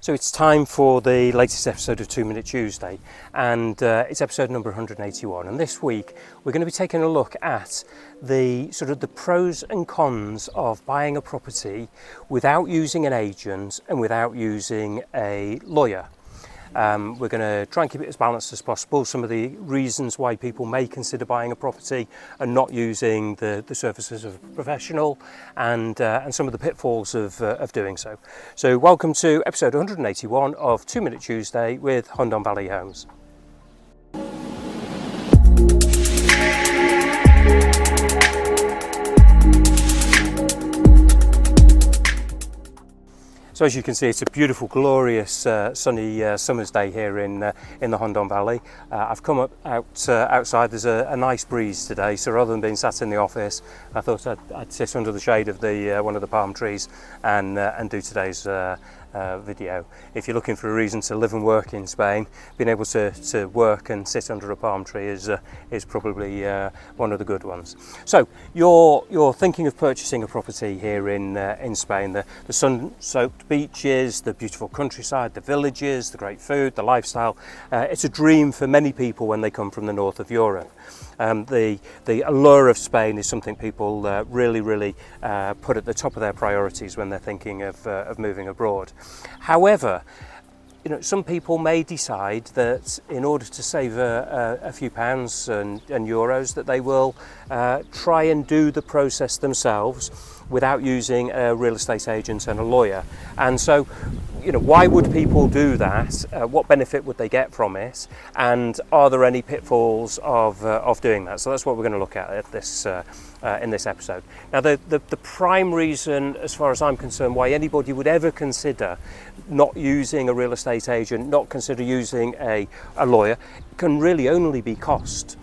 So it's time for the latest episode of 2 Minute Tuesday, and it's episode number 181. And this week we're going to be taking a look at the pros and cons of buying a property without using an agent and without using a lawyer. We're going to try and keep it as balanced as possible. Some of the reasons why people may consider buying a property and not using the services of a professional, and some of the pitfalls of doing so. So welcome to episode 181 of 2 Minute Tuesday with Hundon Valley Homes. So as you can see, it's a beautiful, glorious, sunny summer's day here in the Hundon Valley. I've come up outside. There's a nice breeze today, so rather than being sat in the office, I thought I'd sit under the shade of one of the palm trees and do today's video. If you're looking for a reason to live and work in Spain, being able to work and sit under a palm tree is probably one of the good ones. So you're thinking of purchasing a property here in Spain. The sun-soaked beaches, the beautiful countryside, the villages, the great food, the lifestyle. It's a dream for many people when they come from the north of Europe. The allure of Spain is something people really put at the top of their priorities when they're thinking of moving abroad. However, some people may decide that in order to save a few pounds and euros, that they will try and do the process themselves without using a real estate agent and a lawyer. And so, why would people do that? What benefit would they get from it? And are there any pitfalls of doing that? So that's what we're going to look at this in this episode. Now, the prime reason, as far as I'm concerned, why anybody would ever consider not using a real estate agent, not consider using a lawyer, can really only be cost.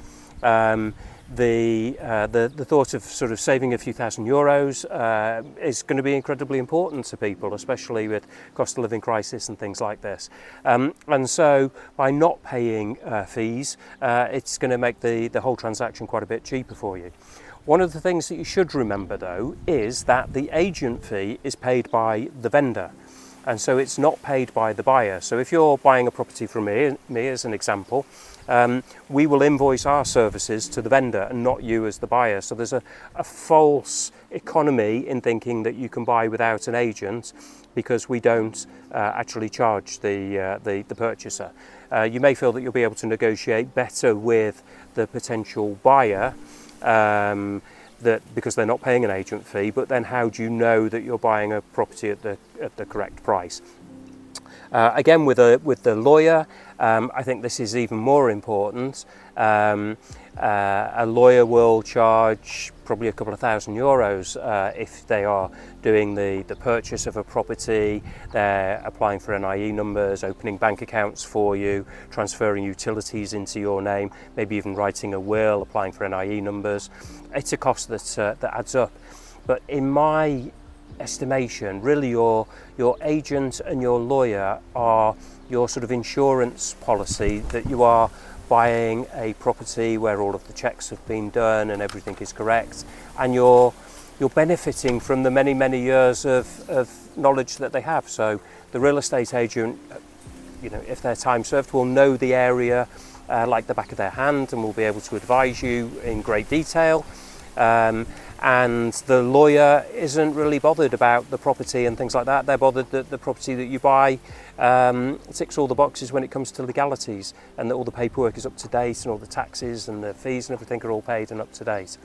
The thought of saving a few thousand euros is going to be incredibly important to people, especially with cost of living crisis and things like this. And so by not paying fees, it's going to make the whole transaction quite a bit cheaper for you. One of the things that you should remember, though, is that the agent fee is paid by the vendor, and so it's not paid by the buyer. So if you're buying a property from me as an example, we will invoice our services to the vendor and not you as the buyer. So there's a false economy in thinking that you can buy without an agent, because we don't actually charge the purchaser. You may feel that you'll be able to negotiate better with the potential buyer, because they're not paying an agent fee, but then how do you know that you're buying a property at the correct price? Again, with the lawyer, I think this is even more important. A lawyer will charge probably a couple of €1,000 if they are doing the purchase of a property. They're applying for NIE numbers, opening bank accounts for you, transferring utilities into your name, maybe even writing a will, applying for NIE numbers. It's a cost that adds up. But in my estimation, really your agent and your lawyer are your insurance policy that you are buying a property where all of the checks have been done and everything is correct, and you're benefiting from the many years of knowledge that they have. So the real estate agent, if they're time served, will know the area like the back of their hand and will be able to advise you in great detail. And the lawyer isn't really bothered about the property and things like that. They're bothered that the property that you buy ticks all the boxes when it comes to legalities, and that all the paperwork is up to date and all the taxes and the fees and everything are all paid and up to date.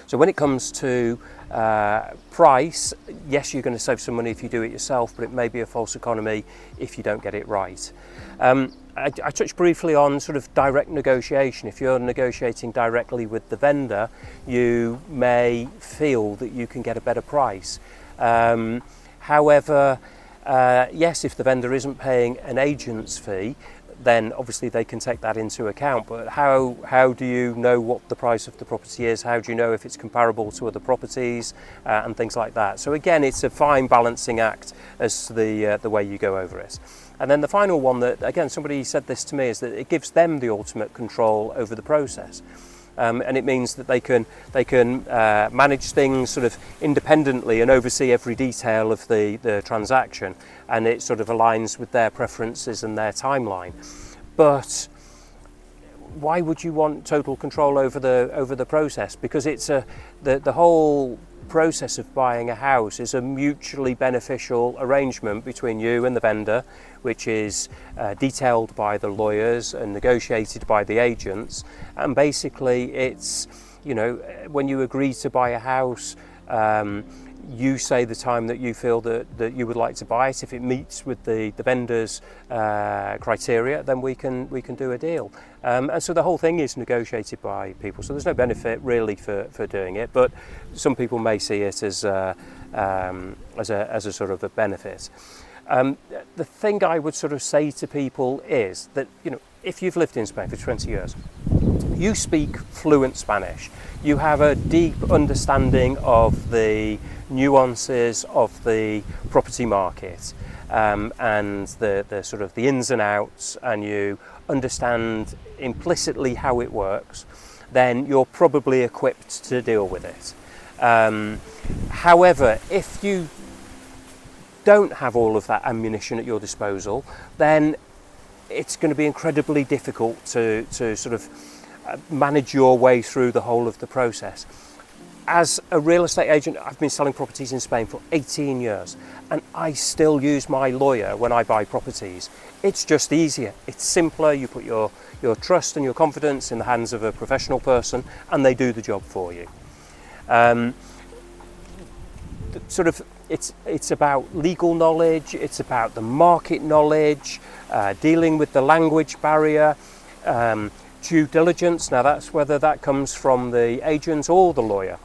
So when it comes to price, yes, you're going to save some money if you do it yourself, but it may be a false economy if you don't get it right. I touched briefly on direct negotiation. If you're negotiating directly with the vendor, you may feel that you can get a better price. However, yes, if the vendor isn't paying an agent's fee, then obviously they can take that into account. But how do you know what the price of the property is? How do you know if it's comparable to other properties and things like that? So again, it's a fine balancing act as to the way you go over it. And then the final one that, again, somebody said this to me, is that it gives them the ultimate control over the process. and it means that they can manage things sort of independently and oversee every detail of the transaction, and it sort of aligns with their preferences and their timeline. But why would you want total control over the process? Because it's the whole process of buying a house is a mutually beneficial arrangement between you and the vendor, which is detailed by the lawyers and negotiated by the agents. And basically it's, you know, when you agree to buy a house, you say the time that you feel that you would like to buy it. If it meets with the vendor's criteria, then we can do a deal. And so the whole thing is negotiated by people. So there's no benefit really for doing it, but some people may see it as a sort of a benefit. The thing I would sort of say to people is that, you know, if you've lived in Spain for 20 years, you speak fluent Spanish, you have a deep understanding of the nuances of the property market, and the sort of the ins and outs, and you understand implicitly how it works, then you're probably equipped to deal with it. However, if you don't have all of that ammunition at your disposal, then it's going to be incredibly difficult to sort of manage your way through the whole of the process. As a real estate agent, I've been selling properties in Spain for 18 years, and I still use my lawyer when I buy properties. It's just easier, it's simpler. You put your trust and your confidence in the hands of a professional person, and they do the job for you. It's about legal knowledge, it's about the market knowledge, dealing with the language barrier, due diligence. Now that's whether that comes from the agent or the lawyer.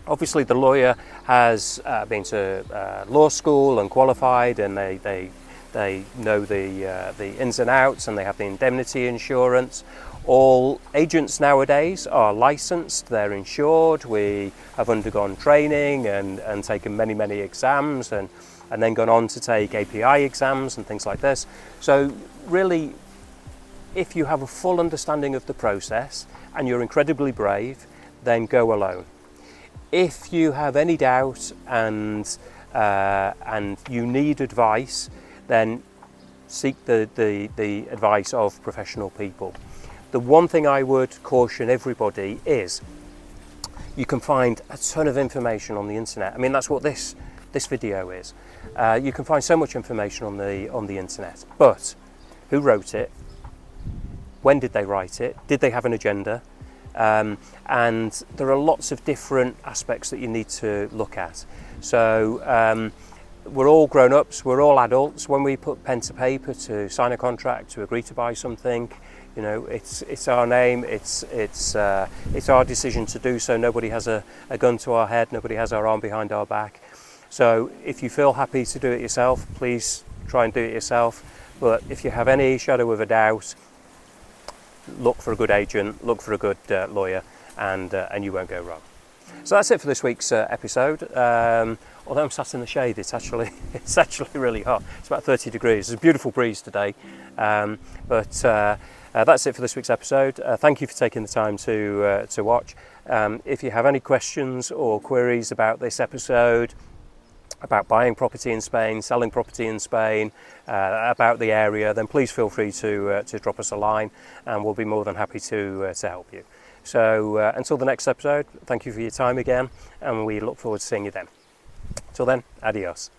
Obviously the lawyer has been to law school and qualified, and they know the ins and outs, and they have the indemnity insurance. All agents nowadays are licensed, they're insured. We have undergone training and taken many exams, and then gone on to take API exams and things like this. So really, if you have a full understanding of the process and you're incredibly brave, then go alone. If you have any doubt and you need advice, then seek the advice of professional people. The one thing I would caution everybody is you can find a ton of information on the internet. I mean, that's what this video is. You can find so much information on the internet, but who wrote it? When did they write it? Did they have an agenda? And there are lots of different aspects that you need to look at. So we're all grown-ups, we're all adults. When we put pen to paper to sign a contract, to agree to buy something, you know, it's our name, it's our decision to do so. Nobody has a gun to our head, nobody has our arm behind our back. So if you feel happy to do it yourself, please try and do it yourself. But if you have any shadow of a doubt, look for a good agent, look for a good lawyer, and you won't go wrong. So that's it for this week's episode. Although I'm sat in the shade, it's actually really hot. It's about 30 degrees. There's a beautiful breeze today. But that's it for this week's episode. Thank you for taking the time to watch. If you have any questions or queries about this episode, about buying property in Spain, selling property in Spain, about the area, then please feel free to drop us a line, and we'll be more than happy to help you. So until the next episode, thank you for your time again, and we look forward to seeing you then. Till then, adios.